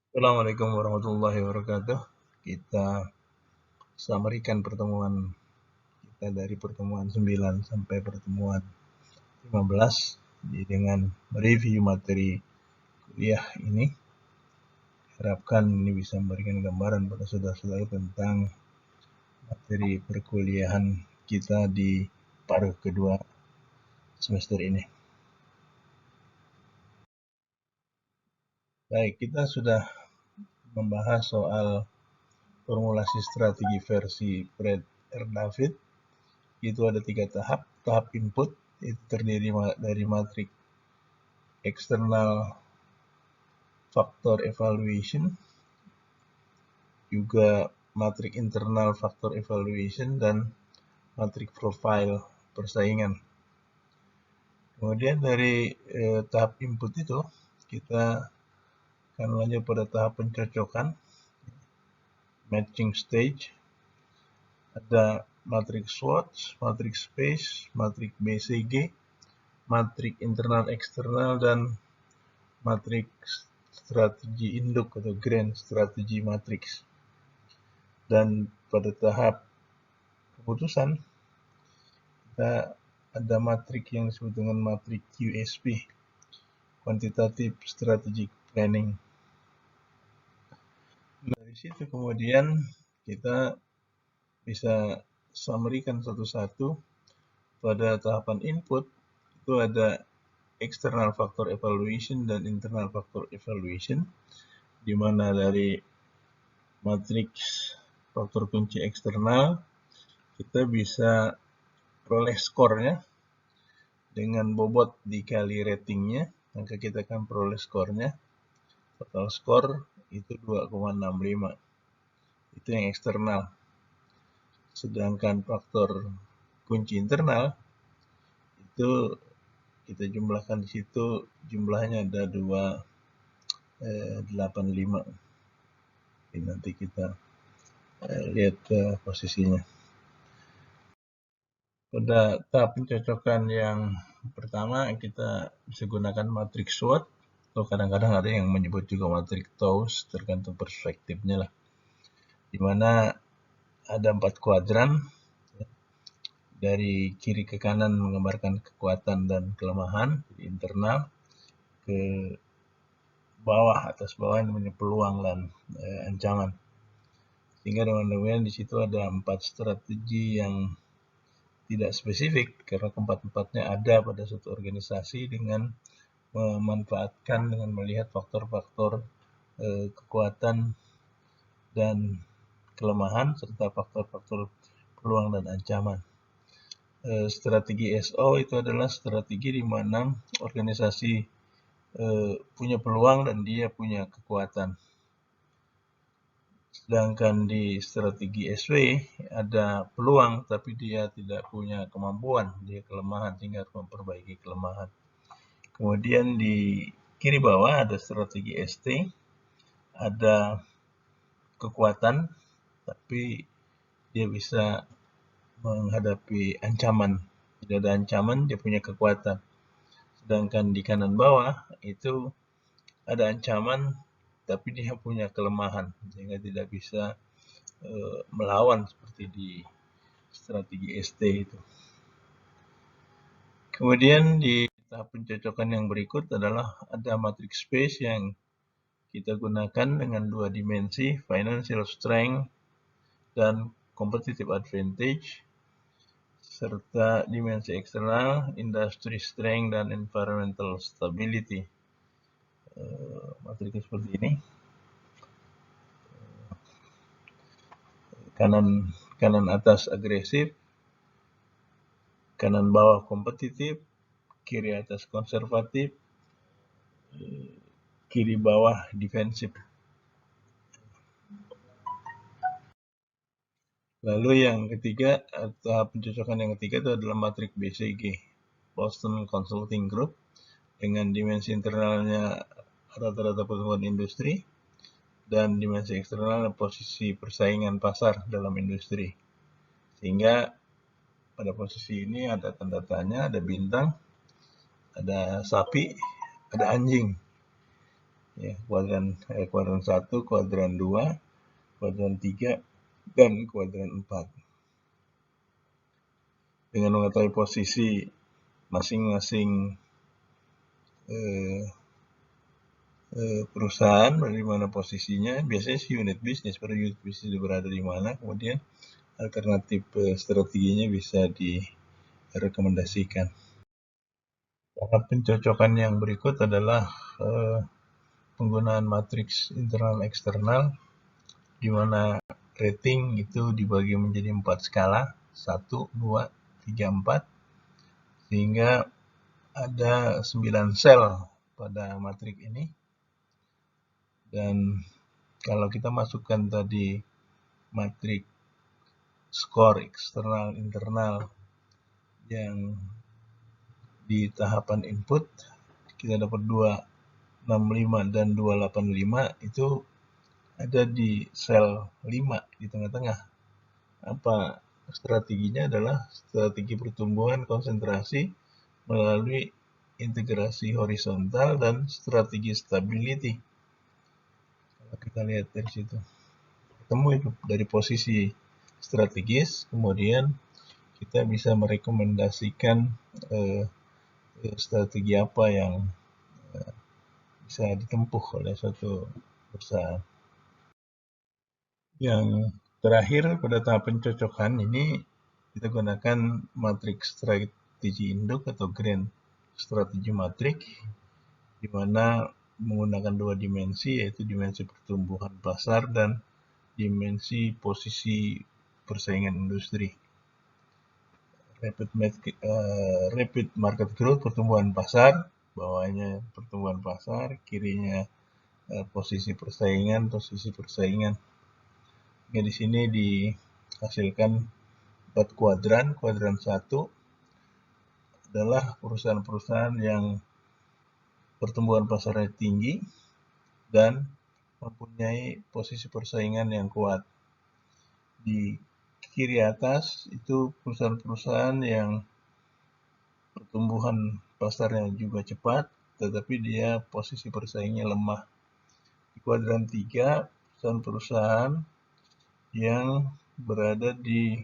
Assalamualaikum warahmatullahi wabarakatuh. Kita samarikan pertemuan kita dari pertemuan 9 sampai pertemuan 15 dengan mereview materi kuliah ini. Harapkan ini bisa memberikan gambaran pada saudara-saudara tentang materi perkuliahan kita di paruh kedua semester ini. Baik, kita sudah membahas soal formulasi strategi versi Fred R. David. Itu ada 3 tahap. Tahap input itu terdiri dari matrik external factor evaluation, juga matrik internal factor evaluation, dan matrik profile persaingan. Kemudian dari tahap input itu kita akan lanjut pada tahap pencocokan, matching stage. Ada matrik SWOT, matrik space, matrik BCG, matrik internal eksternal, dan matrik strategi induk atau grand strategi matrix. Dan pada tahap keputusan kita ada matrik yang disebut dengan matrik QSP, quantitative strategic planning. Dari situ kemudian kita bisa summary-kan satu-satu. Pada tahapan input itu ada external factor evaluation dan internal factor evaluation, di mana dari matriks faktor kunci eksternal kita bisa peroleh skornya dengan bobot dikali ratingnya, maka kita akan peroleh skornya. Total skor itu 2,65. Itu yang eksternal. Sedangkan faktor kunci internal itu kita jumlahkan di situ, jumlahnya ada 285. Nanti kita lihat posisinya. Pada tahap pencocokan yang pertama kita bisa gunakan matrik SWOT, atau kadang-kadang ada yang menyebut juga matrik TOWS, tergantung perspektifnya lah. Di mana ada 4 kuadran, dari kiri ke kanan menggambarkan kekuatan dan kelemahan, internal, ke bawah, atas bawah ini namanya peluang dan ancaman. Sehingga dengan demikian di situ ada 4 strategi yang tidak spesifik, karena keempat-empatnya ada pada suatu organisasi dengan memanfaatkan, dengan melihat faktor-faktor kekuatan dan kelemahan serta faktor-faktor peluang dan ancaman. Strategi SO itu adalah strategi di mana organisasi punya peluang dan dia punya kekuatan. Sedangkan di strategi SW ada peluang tapi dia tidak punya kemampuan, dia kelemahan, sehingga harus memperbaiki kelemahan. Kemudian di kiri bawah ada strategi ST, ada kekuatan tapi dia bisa menghadapi ancaman. Tidak ada ancaman, dia punya kekuatan. Sedangkan di kanan bawah itu ada ancaman tapi dia punya kelemahan, sehingga tidak bisa melawan seperti di strategi ST itu. Kemudian di tahap pencocokan yang berikut adalah ada matrix space yang kita gunakan dengan 2 dimensi, financial strength dan competitive advantage, serta dimensi eksternal, industry strength dan environmental stability. Matriks seperti ini. Kanan atas agresif, kanan bawah kompetitif, kiri atas konservatif, kiri bawah defensif. Lalu yang ketiga, tahap pencocokan yang ketiga itu adalah matrik BCG, Boston Consulting Group, dengan dimensi internalnya rata-rata pertumbuhan industri dan dimensi eksternal posisi persaingan pasar dalam industri. Sehingga pada posisi ini ada tanda tanya, ada bintang, ada sapi, ada anjing. ya, kuadran 1, kuadran 2, kuadran 3, dan kuadran 4. Dengan mengetahui posisi masing-masing perusahaan, di mana posisinya, biasanya si unit bisnis, pada unit bisnis berada di mana, kemudian alternatif strateginya bisa direkomendasikan. Tahap pencocokan yang berikut adalah penggunaan matriks internal eksternal, di mana rating itu dibagi menjadi 4 skala, 1, 2, 3, 4, sehingga ada 9 sel pada matrik ini. Dan kalau kita masukkan tadi matrik skor eksternal internal yang di tahapan input, kita dapat 265 dan 285, itu ada di sel 5 di tengah-tengah. Apa strateginya? Adalah strategi pertumbuhan konsentrasi melalui integrasi horizontal dan strategi stability. Kalau kita lihat dari situ, ketemu itu dari posisi strategis, kemudian kita bisa merekomendasikan strategi apa yang bisa ditempuh oleh suatu perusahaan. Yang terakhir, pada tahap pencocokan ini kita gunakan matriks strategi induk atau grand strategi matrik, di mana menggunakan 2 dimensi, yaitu dimensi pertumbuhan pasar dan dimensi posisi persaingan industri. Rapid market growth, pertumbuhan pasar, bawahnya pertumbuhan pasar, kirinya posisi persaingan. Ya, di sini dihasilkan 4 kuadran. Kuadran 1 adalah perusahaan-perusahaan yang pertumbuhan pasarnya tinggi dan mempunyai posisi persaingan yang kuat. Di kiri atas itu perusahaan-perusahaan yang pertumbuhan pasarnya juga cepat, tetapi dia posisi persaingannya lemah. Di kuadran 3, perusahaan-perusahaan yang berada di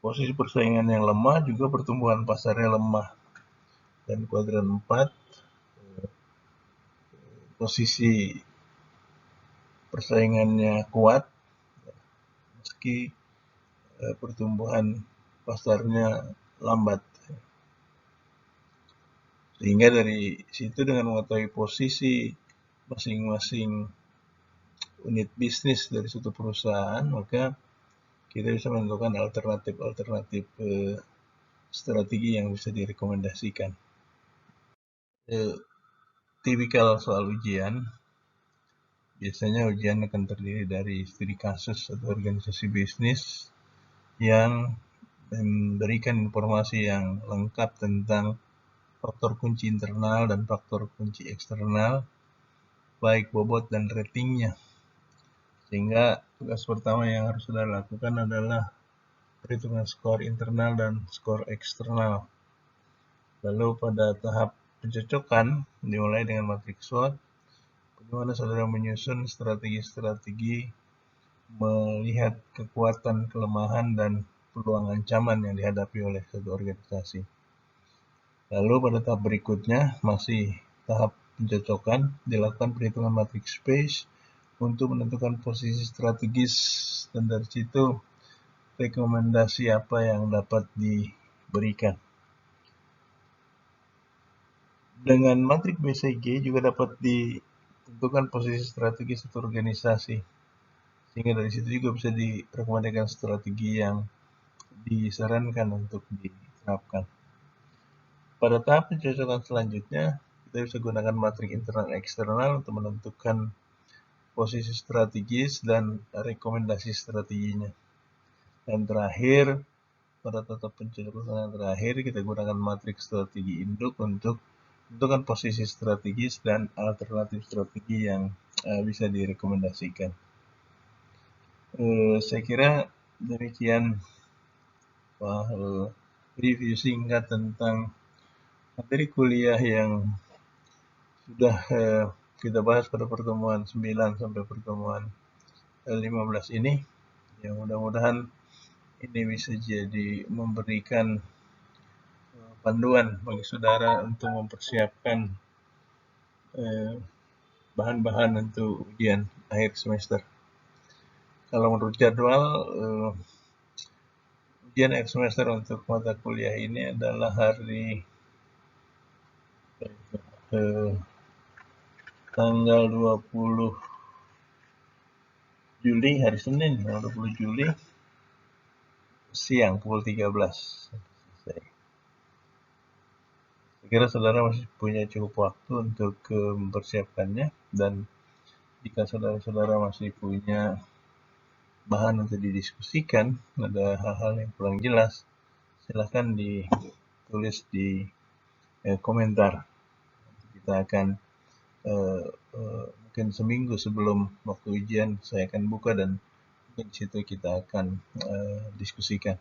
posisi persaingan yang lemah, juga pertumbuhan pasarnya lemah. Dan kuadran 4, posisi persaingannya kuat, meski pertumbuhan pasarnya lambat. Sehingga dari situ, dengan mengetahui posisi masing-masing unit bisnis dari suatu perusahaan, maka kita bisa menentukan alternatif strategi yang bisa direkomendasikan. Tipikal soal ujian, biasanya ujian akan terdiri dari studi kasus atau organisasi bisnis yang memberikan informasi yang lengkap tentang faktor kunci internal dan faktor kunci eksternal, baik bobot dan ratingnya. Sehingga tugas pertama yang harus saudara lakukan adalah perhitungan skor internal dan skor eksternal. Lalu pada tahap pencocokan dimulai dengan matriks SWOT, bagaimana saudara menyusun strategi-strategi melihat kekuatan, kelemahan, dan peluang ancaman yang dihadapi oleh suatu organisasi. Lalu pada tahap berikutnya, masih tahap pencocokan, dilakukan perhitungan matriks space untuk menentukan posisi strategis, dan dari situ rekomendasi apa yang dapat diberikan. Dengan matrik BCG juga dapat ditentukan posisi strategis satu organisasi, sehingga dari situ juga bisa direkomendasikan strategi yang disarankan untuk diterapkan. Pada tahap pencocokan selanjutnya, kita bisa gunakan matrik internal eksternal untuk menentukan posisi strategis dan rekomendasi strateginya. Dan terakhir, pada tahap pencocokan terakhir, kita gunakan matrik strategi induk untuk menentukan posisi strategis dan alternatif strategi yang bisa direkomendasikan. Saya kira demikian review singkat tentang materi kuliah yang sudah kita bahas pada pertemuan 9 sampai pertemuan 15 ini. Ya, mudah-mudahan ini bisa jadi memberikan panduan bagi saudara untuk mempersiapkan bahan-bahan untuk ujian akhir semester. Kalau menurut jadwal, ujian akhir semester untuk mata kuliah ini adalah hari tanggal 20 Juli, hari Senin, tanggal 20 Juli, siang pukul 13. Saya kira saudara masih punya cukup waktu untuk mempersiapkannya, dan jika saudara-saudara masih punya bahan untuk didiskusikan, ada hal-hal yang kurang jelas, silahkan ditulis di komentar. Kita akan mungkin seminggu sebelum waktu ujian saya akan buka, dan di situ kita akan diskusikan.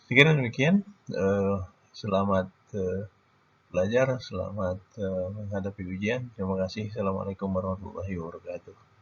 Sekira demikian. Selamat belajar, selamat menghadapi ujian. Terima kasih. Assalamualaikum warahmatullahi wabarakatuh.